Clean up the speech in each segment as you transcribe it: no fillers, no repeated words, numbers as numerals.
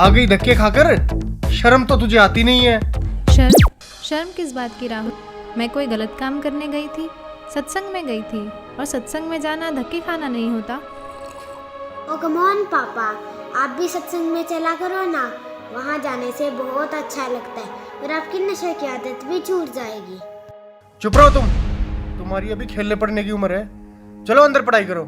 आ गई धक्के खाकर। शर्म तो तुझे आती नहीं है। शर्म? शर्म किस बात की राहुल? मैं कोई गलत काम करने गई थी? सत्संग में गई थी, और सत्संग में जाना धक्के खाना नहीं होता। ओ कम ऑन पापा, आप भी सत्संग में चला करो ना। वहाँ जाने से बहुत अच्छा लगता है और आपकी नशे की आदत भी छूट जाएगी। चुप रहो तुम। तुम्हारी अभी खेलने पड़ने की उम्र है। चलो अंदर पढ़ाई करो।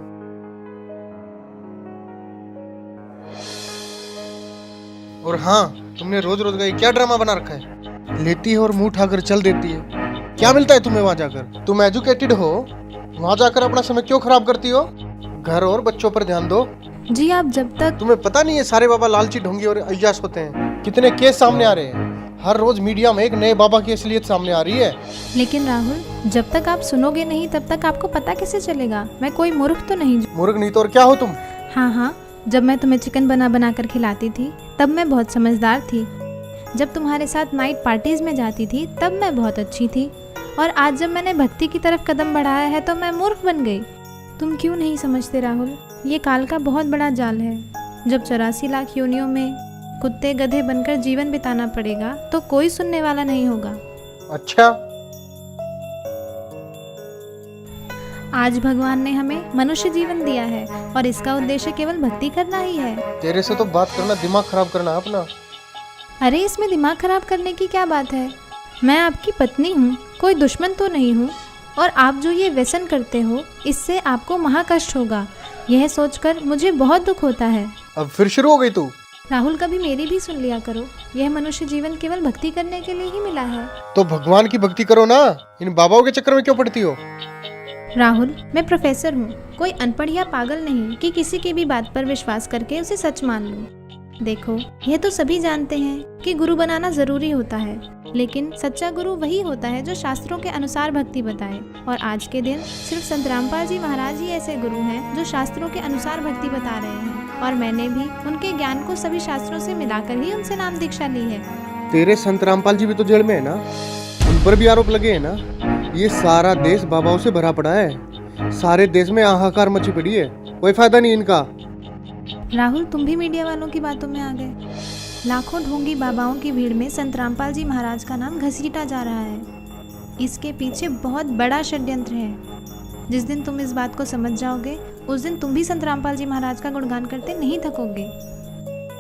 और हाँ, तुमने रोज रोज का ये क्या ड्रामा बना रखा है? लेती है और मुंह उठाकर चल देती है। क्या मिलता है तुम्हें वहां जाकर? तुम एजुकेटेड हो, वहां जाकर अपना समय क्यों खराब करती हो? घर और बच्चों पर ध्यान दो। जी आप जब तक तुम्हें पता नहीं है सारे बाबा लालची ढोंगी और अय्याश होते हैं? कितने केस सामने आ रहे हैं। हर रोज मीडिया में एक नए बाबा की असलियत सामने आ रही है। लेकिन राहुल, जब तक आप सुनोगे नहीं तब तक आपको पता कैसे चलेगा? मैं कोई मूर्ख तो नहीं। मूर्ख नहीं तो और क्या हो तुम? हाँ, जब मैं तुम्हें चिकन बना कर खिलाती थी तब मैं बहुत समझदार थी। जब तुम्हारे साथ नाइट पार्टीज में जाती थी तब मैं बहुत अच्छी थी। और आज जब मैंने भक्ति की तरफ कदम बढ़ाया है तो मैं मूर्ख बन गई। तुम क्यों नहीं समझते राहुल? ये काल का बहुत बड़ा जाल है। जब 84 लाख योनियों में कुत्ते गधे बनकर जीवन बिताना पड़ेगा तो कोई सुनने वाला नहीं होगा। अच्छा, आज भगवान ने हमें मनुष्य जीवन दिया है और इसका उद्देश्य केवल भक्ति करना ही है। तेरे से तो बात करना दिमाग खराब करना है अपना। अरे इसमें दिमाग खराब करने की क्या बात है? मैं आपकी पत्नी हूँ, कोई दुश्मन तो नहीं हूँ। और आप जो ये व्यसन करते हो इससे आपको महाकष्ट होगा, यह सोचकर मुझे बहुत दुख होता है। अब फिर शुरू हो गई तू। राहुल, कभी मेरी भी सुन लिया करो। यह मनुष्य जीवन केवल भक्ति करने के लिए ही मिला है। तो भगवान की भक्ति करो ना, इन बाबाओं के चक्कर में क्यों पड़ती हो? राहुल, मैं प्रोफेसर हूँ, कोई अनपढ़ या पागल नहीं कि किसी की भी बात पर विश्वास करके उसे सच मान लूँ। देखो, यह तो सभी जानते हैं कि गुरु बनाना जरूरी होता है, लेकिन सच्चा गुरु वही होता है जो शास्त्रों के अनुसार भक्ति बताए। और आज के दिन सिर्फ संत रामपाल जी महाराज ही ऐसे गुरु हैं जो शास्त्रों के अनुसार भक्ति बता रहे हैं। और मैंने भी उनके ज्ञान को सभी शास्त्रों से मिलाकर ही उनसे नाम दीक्षा ली है। तेरे संत रामपाल जी भी तो जेल में है ना, उन पर भी आरोप लगे हैं ना। ये सारा देश बाबाओं से भरा पड़ा है। सारे देश में हाहाकार मची पड़ी है, कोई फायदा नहीं इनका। राहुल, तुम भी मीडिया वालों की बातों में आ गए। लाखों ढोंगी बाबाओं की भीड़ में संत रामपाल जी महाराज का नाम घसीटा जा रहा है। इसके पीछे बहुत बड़ा षड्यंत्र है। जिस दिन तुम इस बात को समझ जाओगे उस दिन तुम भी संत रामपाल जी महाराज का गुणगान करते नहीं थकोगे।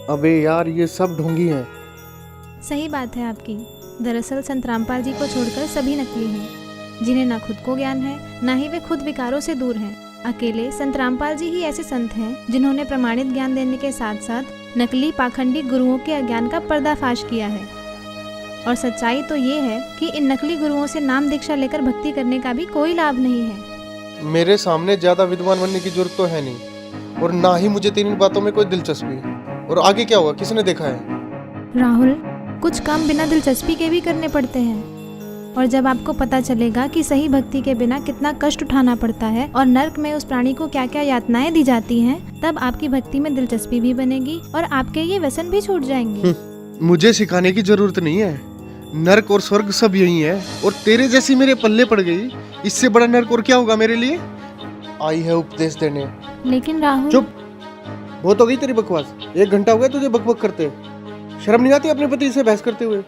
अबे यार, ये सब ढोंगी हैं। सही बात है आपकी। दरअसल संत रामपाल जी को छोड़कर सभी नकली हैं, जिन्हें ना खुद को ज्ञान है ना ही वे खुद विकारों से दूर हैं। अकेले संत रामपाल जी ही ऐसे संत हैं जिन्होंने प्रमाणित ज्ञान देने के साथ साथ नकली पाखंडी गुरुओं के अज्ञान का पर्दाफाश किया है। और सच्चाई तो ये है कि इन नकली गुरुओं से नाम दीक्षा लेकर भक्ति करने का भी कोई लाभ नहीं है। मेरे सामने ज्यादा विद्वान बनने की जरूरत तो है नहीं, और ना ही मुझे तेरी बातों में कोई दिलचस्पी। और आगे क्या होगा किसने देखा है? राहुल, कुछ काम बिना दिलचस्पी के भी करने पड़ते हैं। और जब आपको पता चलेगा कि सही भक्ति के बिना कितना कष्ट उठाना पड़ता है और नर्क में उस प्राणी को क्या क्या यातनाएं दी जाती हैं, तब आपकी भक्ति में दिलचस्पी भी बनेगी और आपके ये व्यसन भी छूट जाएंगे। मुझे सिखाने की जरूरत नहीं है। नर्क और स्वर्ग सब यही है, और तेरे जैसी मेरे पल्ले पड़ गई, इससे बड़ा नर्क और क्या होगा मेरे लिए? आई है उपदेश देने। लेकिन राहुल, चुप, बहुत हो गई तेरी बकवास। 1 घंटा हो गया तुझे बकबक करते। शर्म नहीं आती अपने पति से बहस करते हुए?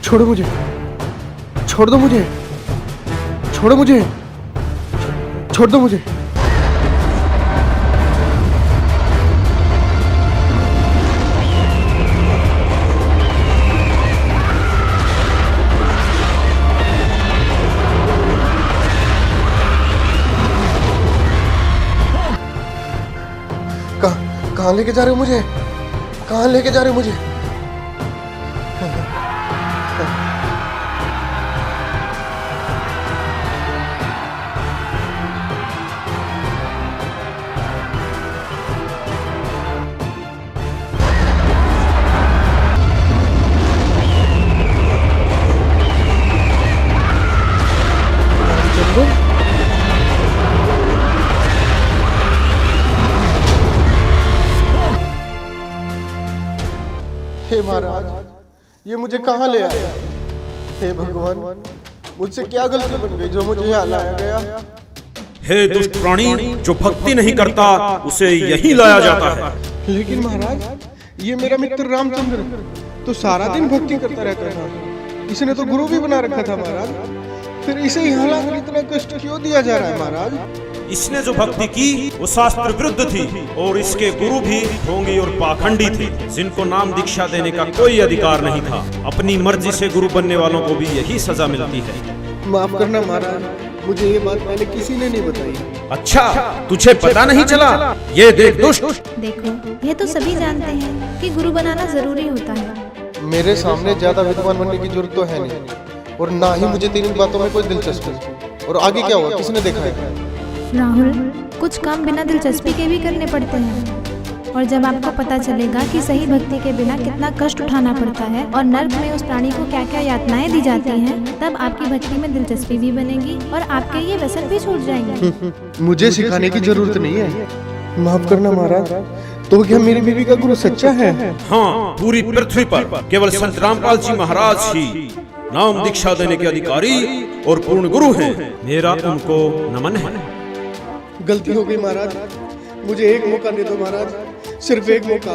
छोड़ो मुझे, छोड़ दो मुझे, छोड़ो मुझे, छोड़ दो मुझे। कहाँ लेके जा रहे हो मुझे? कहाँ लेके जा रहे हो मुझे? हे महाराज, ये मुझे कहाँ ले आया? हे भगवान, मुझसे क्या गलती बन गई जो मुझे यहाँ लाया गया? हे दुष्ट प्राणी, जो भक्ति नहीं करता उसे यही लाया जाता है। लेकिन महाराज, ये मेरा मित्र रामचंद्र तो सारा दिन भक्ति करता रहता था, इसने तो गुरु भी बना रखा था महाराज, फिर इसे यहाँ लाकर इतना कष्ट क्यों दिया जा रहा है महाराज? इसने जो भक्ति की वो शास्त्र विरुद्ध थी और इसके गुरु भी ढोंगी और पाखंडी थे, जिनको नाम दीक्षा देने का कोई अधिकार नहीं था। अपनी मर्जी से गुरु बनने वालों को भी यही सजा मिलती है। माफ करना महाराज, मुझे ये बात पहले किसी ने नहीं बताई। अच्छा, तुझे पता नहीं चला? ये देख दुष्ट। देखो, यह तो सभी जानते हैं कि गुरु बनाना जरूरी होता है। मेरे सामने ज्यादा विद्वान बनने की जरूरत तो है नहीं, और ना ही मुझे तेरी बातों में कोई दिलचस्पी। और आगे क्या हुआ, किसने देखा है? राहुल, कुछ काम बिना दिलचस्पी के भी करने पड़ते हैं, और जब आपको पता चलेगा कि सही भक्ति के बिना कितना कष्ट उठाना पड़ता है और नर्क में उस प्राणी को क्या क्या यातनाएं दी जाती हैं, तब आपकी भक्ति में दिलचस्पी भी बनेगी और आपके ये व्यसन भी छूट जाएंगे। मुझे सिखाने की जरूरत नहीं है। माफ करना महाराज, तो क्या मेरी बीवी का गुरु सच्चा है? हाँ, पूरी पृथ्वी पर केवल संत रामपाल जी महाराज ही नाम दीक्षा देने के अधिकारी और पूर्ण गुरु हैं। मेरा उनको नमन है। गलती हो गई महाराज, मुझे एक मौका दे दो महाराज, सिर्फ एक मौका।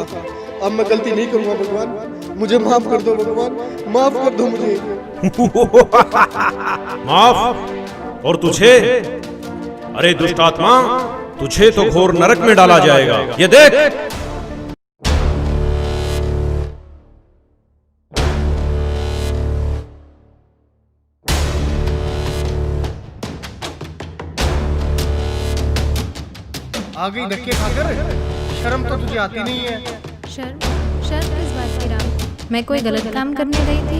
अब मैं गलती नहीं करूंगा भगवान, मुझे माफ कर दो भगवान, माफ कर दो मुझे। माफ? और तुझे? अरे दुष्ट आत्मा, तुझे तो घोर नरक में डाला जाएगा। ये देख। आ गई धक्के खाकर, शर्म तो तुझे आती नहीं है। शर्म? शर्म किस बात की राम? मैं कोई गलत काम करने गई थी?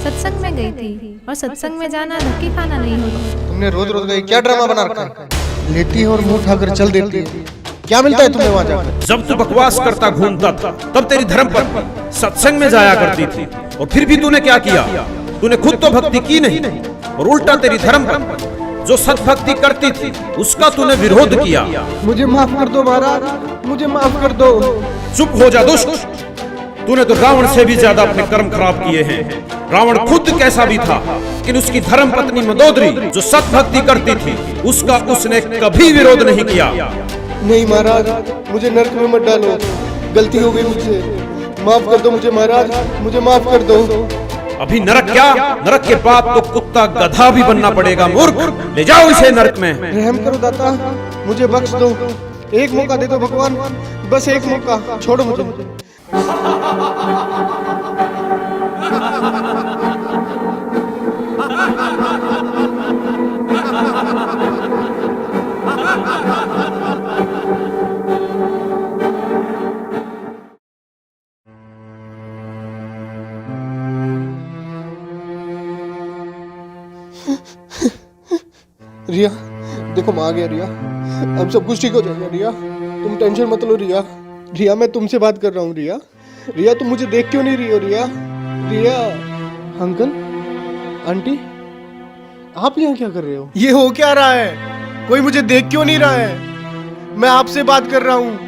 सत्संग में गई थी, और सत्संग में जाना धक्के खाना नहीं होता। तुमने रोज रोज का क्या ड्रामा बना रखा है? लेटी है और मुंह उठाकर चल देती है, क्या मिलता है तुम्हें वहाँ जाकर? जब तू बकवास करता घूमता था, तब तेरी धर्मपत्नी सत्संग में जाया करती थी, और फिर भी तूने क्या किया? तूने खुद तो भक्ति की नहीं, और उल्टा तेरी धर्मपत्नी जो सत्भक्ति करती थी उसका तूने विरोध किया। मुझे माफ कर दो महाराज, मुझे माफ कर दो। चुप हो जा दुष्ट, तूने तो रावण से भी ज्यादा अपने कर्म खराब किए हैं। रावण खुद कैसा भी था, लेकिन उसकी धर्म पत्नी मंदोदरी जो सत्भक्ति करती थी उसका उसने कभी विरोध नहीं किया। नहीं महाराज, मुझे नरक में मत डालो, गलती हो गई मुझसे, माफ कर दो मुझे महाराज, मुझे माफ कर दो। अभी नरक क्या, नरक के बाद तो कुत्ता गधा भी बनना पड़ेगा। मूर्ख, ले जाओ इसे नरक में। रहम करो दाता, मुझे बख्श दो, एक मौका दे दो भगवान, बस एक मौका, छोड़ो मुझे। रिया, देखो मैं आ गया रिया, अब सब कुछ ठीक हो जाएगा रिया, तुम टेंशन मत लो रिया। रिया, मैं तुमसे बात कर रहा हूँ रिया। रिया, तुम मुझे देख क्यों नहीं रही हो रिया? रिया, अंकल, आंटी, आप यहाँ क्या कर रहे हो? ये हो क्या रहा है? कोई मुझे देख क्यों नहीं रहा है? मैं आपसे बात कर रहा हूँ।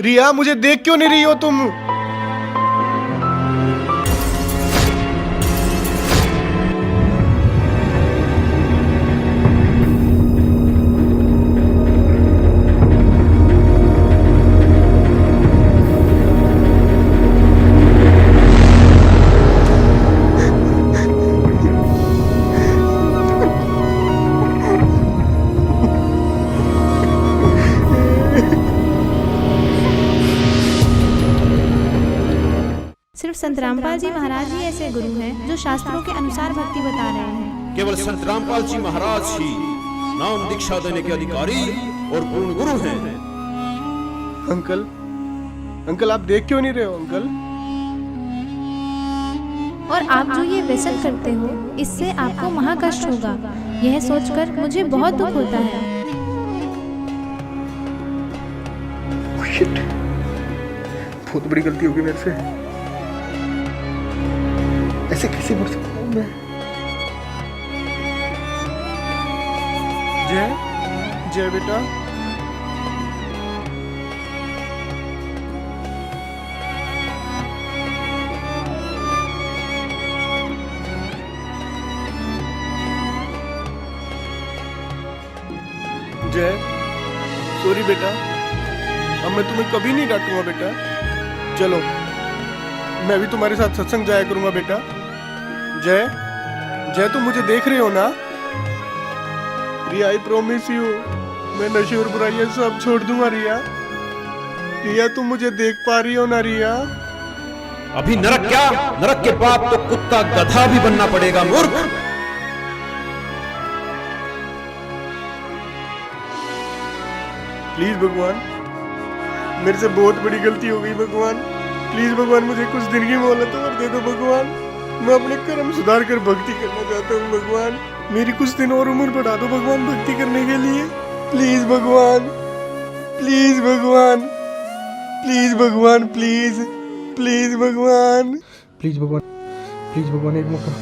रिया, मुझे देख क्यों नहीं रही हो तुम? सिर्फ संत रामपाल जी महाराज ही ऐसे गुरु हैं जो शास्त्रों के अनुसार भक्ति बता रहे हैं। केवल संत रामपाल जी महाराज ही नाम दीक्षा देने के अधिकारी और पूर्ण गुरु हैं। अंकल, अंकल, आप देख क्यों नहीं रहे हो अंकल? और आप जो ये व्यसन करते हो इससे आपको महाकष्ट होगा, यह सोचकर मुझे बहुत दुख होता है। शिट, बहुत बड़ी गलती होगी मेरे से, ऐसे कैसे बोल सकता हूँ मैं? जय, जय बेटा। जय, सॉरी बेटा, अब मैं तुम्हें कभी नहीं डांटूंगा बेटा। चलो मैं भी तुम्हारे साथ सत्संग जाया करूंगा बेटा। जय, जय तुम मुझे देख रहे हो ना? रिया, आई प्रॉमिस यू, मैं नशे और बुराइयां सब छोड़ दूंगा रिया। रिया तुम मुझे देख पा रही हो ना रिया? अभी नरक क्या, नरक के बाद तो कुत्ता गधा भी बनना पड़ेगा मूर्ख। प्लीज भगवान, मेरे से बहुत बड़ी गलती हो गई भगवान। प्लीज भगवान, मुझे कुछ दिन की मोहलत और दे दो भगवान। मैं अपने कर्म सुधार कर भक्ति करना चाहता हूँ भगवान। मेरी कुछ दिन और उम्र बढ़ा दो भगवान भक्ति करने के लिए। प्लीज भगवान, प्लीज भगवान, प्लीज भगवान, प्लीज प्लीज भगवान, प्लीज भगवान, प्लीज भगवान, एक मौका।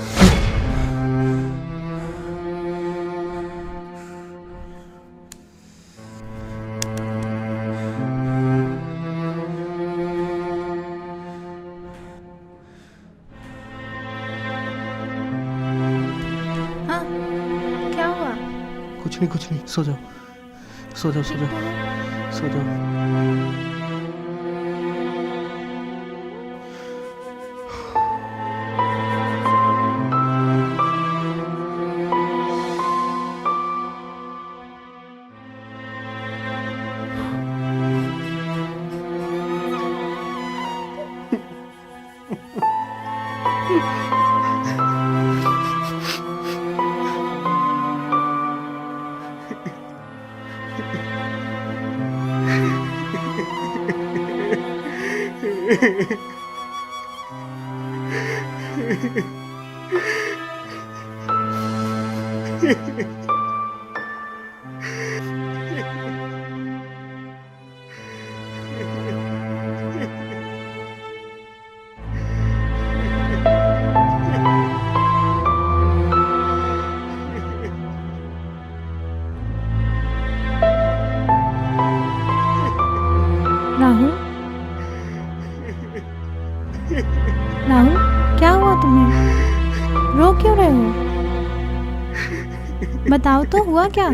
हाँ, क्या हुआ? कुछ नहीं, सो जाओ, सो जाओ, सो जाओ, सो जाओ। राहुल, राहुल, क्या हुआ तुम्हें? रो क्यों रहे हो? बताओ तो, हुआ क्या?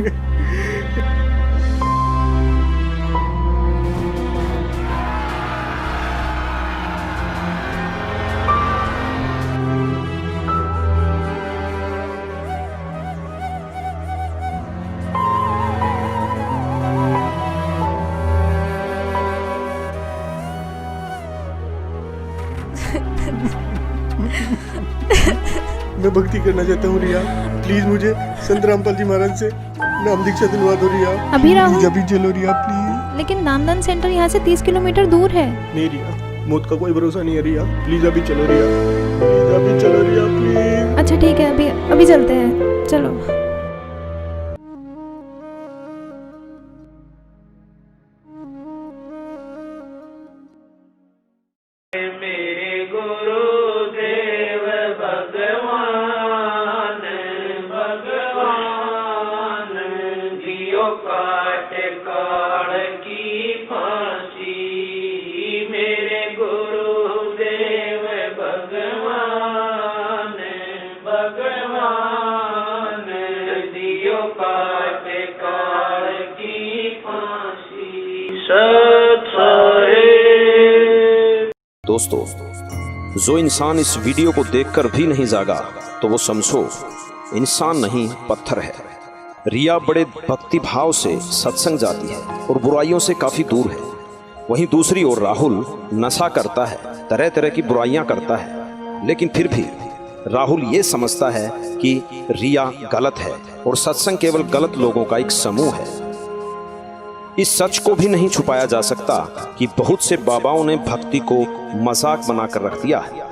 मैं भक्ति करना चाहता हूँ रिया। प्लीज मुझे संत रामपाल जी महाराज से नाम दीक्षा दिलवा दो रिया। अभी राहुल? अभी चलो रिया प्लीज। लेकिन नामदान सेंटर यहाँ से 30 किलोमीटर दूर है। नहीं रिया, मौत का कोई भरोसा नहीं है रिया। प्लीज अभी चलो रिया, प्लीज अभी चलो रिया, प्लीज। अच्छा ठीक है, अभी चलते हैं, चलो। दोस्तों, जो इंसान इस वीडियो को देखकर भी नहीं जागा तो वो समझो इंसान नहीं पत्थर है। रिया बड़े भक्ति भाव से सत्संग जाती है और बुराइयों से काफी दूर है। वहीं दूसरी ओर राहुल नशा करता है, तरह तरह की बुराइयां करता है, लेकिन फिर भी राहुल ये समझता है कि रिया गलत है और सत्संग केवल गलत लोगों का एक समूह है। इस सच को भी नहीं छुपाया जा सकता कि बहुत से बाबाओं ने भक्ति को मजाक बनाकर रख दिया है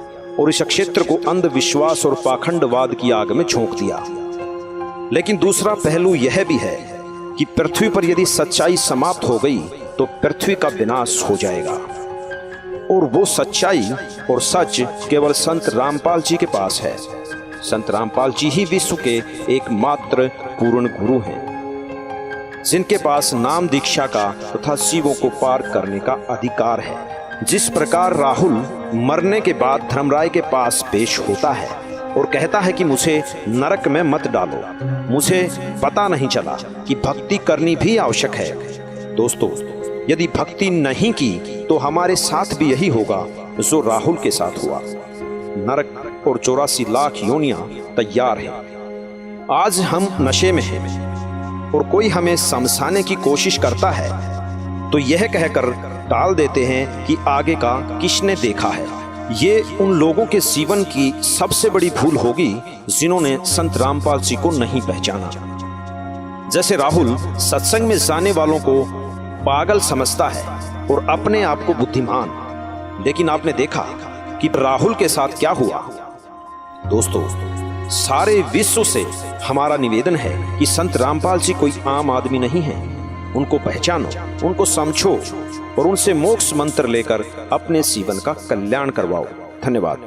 और इस क्षेत्र को अंधविश्वास और पाखंडवाद की आग में झोंक दिया। लेकिन दूसरा पहलू यह भी है कि पृथ्वी पर यदि सच्चाई समाप्त हो गई तो पृथ्वी का विनाश हो जाएगा, और वो सच्चाई और सच केवल संत रामपाल जी के पास है। संत रामपाल जी ही विश्व के एकमात्र पूर्ण गुरु हैं, जिनके पास नाम दीक्षा का तथा शिवों को पार करने का अधिकार है। जिस प्रकार राहुल मरने के बाद धर्मराय के पास पेश होता है और कहता है कि मुझे नरक में मत डालो। मुझे पता नहीं चला कि भक्ति करनी भी आवश्यक है। दोस्तों, यदि भक्ति नहीं की तो हमारे साथ भी यही होगा जो राहुल के साथ हुआ। नरक और 84 लाख योनियां तैयार हैं। आज हम नशे में हैं और कोई हमें समझाने की कोशिश करता है तो यह कहकर टाल देते हैं कि आगे का किसने देखा है। ये उन लोगों के जीवन की सबसे बड़ी भूल होगी जिन्होंने संत रामपाल जी को नहीं पहचाना। जैसे राहुल सत्संग में जाने वालों को पागल समझता है और अपने आप को बुद्धिमान, लेकिन आपने देखा कि राहुल के साथ क्या हुआ। दोस्तों, सारे विश्व से हमारा निवेदन है कि संत रामपाल जी कोई आम आदमी नहीं है। उनको पहचानो, उनको समझो और उनसे मोक्ष मंत्र लेकर अपने जीवन का कल्याण करवाओ। धन्यवाद।